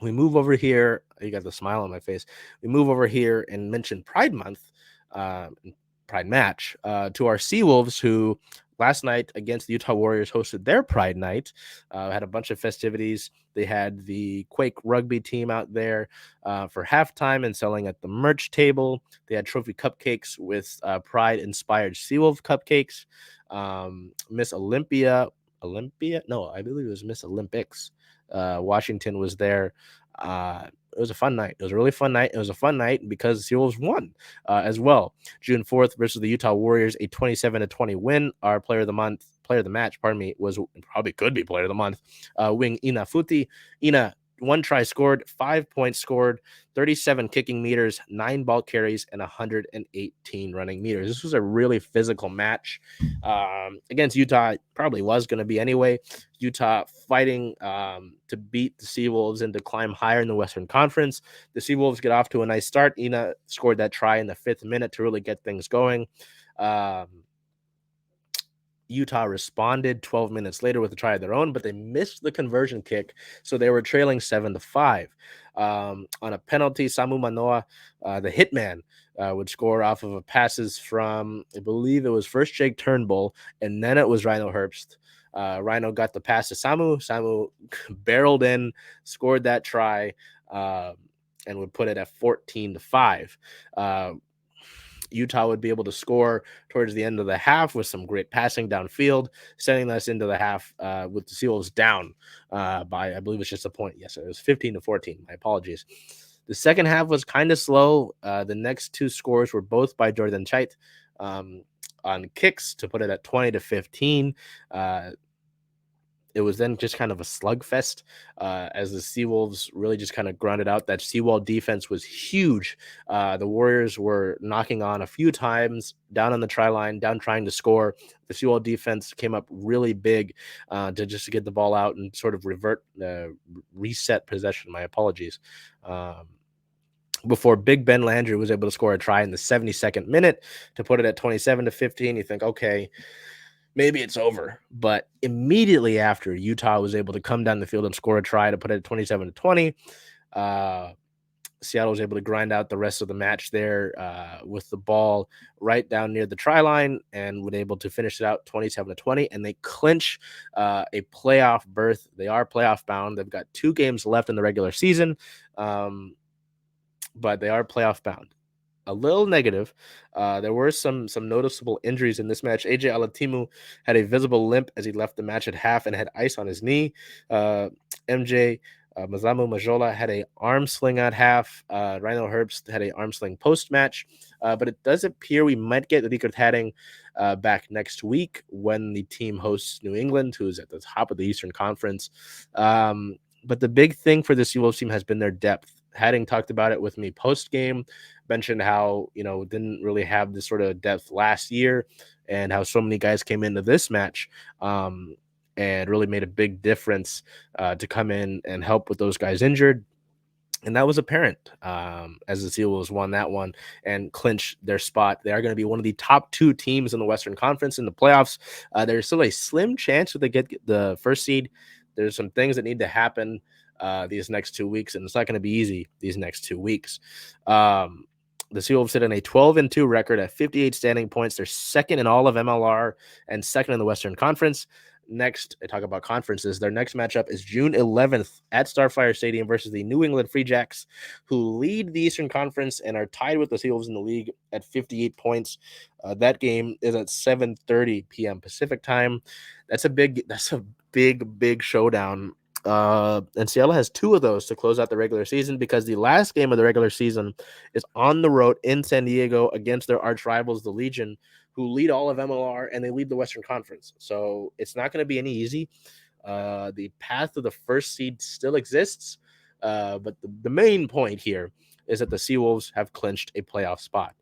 We move over here. You got the smile on my face. We move over here and mention Pride Month, uh, Pride match, to our Seawolves, who last night against the Utah Warriors hosted their Pride night. Had a bunch of festivities. They had the Quake rugby team out there for halftime and selling at the merch table. They had trophy cupcakes with Pride inspired Seawolf cupcakes. Miss Olympia? No, I believe it was Miss Olympics. Washington was there. It was a fun night. It was a really fun night. It was a fun night because the Seawolves won as well. June 4th versus the Utah Warriors, a 27-20 win. Our player of the match, pardon me, was probably could be player of the month. Wing Ina Futi. Ina, one try scored, 5 points scored, 37 kicking meters, 9 ball carries, and 118 running meters. This was a really physical match against Utah. Probably was going to be anyway. Utah fighting to beat the Seawolves and to climb higher in the Western Conference. The Seawolves get off to a nice start. Ina scored that try in the 5th minute to really get things going. Utah responded 12 minutes later with a try of their own, but they missed the conversion kick, so they were trailing 7-5. On a penalty, Samu Manoa, the hitman, would score off of a passes from, I believe it was first Jake Turnbull, and then it was Rhino Herbst. Rhino got the pass to Samu. Samu barreled in, scored that try, and would put it at 14-5. Utah would be able to score towards the end of the half with some great passing downfield, sending us into the half with the Seawolves down by, I believe it's just a point. Yes, it was 15-14. My apologies. The second half was kind of slow. The next two scores were both by Jordan Chait on kicks to put it at 20-15. It was then just kind of a slugfest as the Seawolves really just kind of grinded out. That Seawall defense was huge. The Warriors were knocking on a few times down on the try line, down trying to score. The Seawall defense came up really big to get the ball out and sort of reset possession. My apologies. Before Big Ben Landry was able to score a try in the 72nd minute to put it at 27-15. You think, okay, maybe it's over. But immediately after, Utah was able to come down the field and score a try to put it at 27-20. Seattle was able to grind out the rest of the match there with the ball right down near the try line and were able to finish it out 27-20. And they clinch a playoff berth. They are playoff bound. They've got 2 games left in the regular season, but they are playoff bound. A little negative. There were some noticeable injuries in this match. AJ Alatimu had a visible limp as he left the match at half and had ice on his knee. MJ Mazamu Majola had a arm sling at half. Rhino Herbst had a arm sling post match. But it does appear we might get Rico Hadding back next week when the team hosts New England, who's at the top of the Eastern Conference. But the big thing for this Seawolves team has been their depth. Hadding talked about it with me post game, mentioned how, didn't really have this sort of depth last year and how so many guys came into this match and really made a big difference to come in and help with those guys injured. And that was apparent as the Seawolves won that one and clinch their spot. They are going to be one of the top 2 teams in the Western Conference in the playoffs. There's still a slim chance that they get the first seed. There's some things that need to happen these next 2 weeks, and it's not going to be easy these next 2 weeks. The Seawolves sit in a 12-2 record at 58 standing points. They're second in all of MLR and second in the Western Conference. Next, I talk about conferences. Their next matchup is June 11th at Starfire Stadium versus the New England Free Jacks, who lead the Eastern Conference and are tied with the Seawolves in the league at 58 points. That game is at 7:30 p.m. Pacific time. That's a big showdown. And Seattle has 2 of those to close out the regular season because the last game of the regular season is on the road in San Diego against their arch rivals, the Legion, who lead all of MLR and they lead the Western Conference. So it's not going to be any easy. The path to the first seed still exists, but the main point here is that the Seawolves have clinched a playoff spot.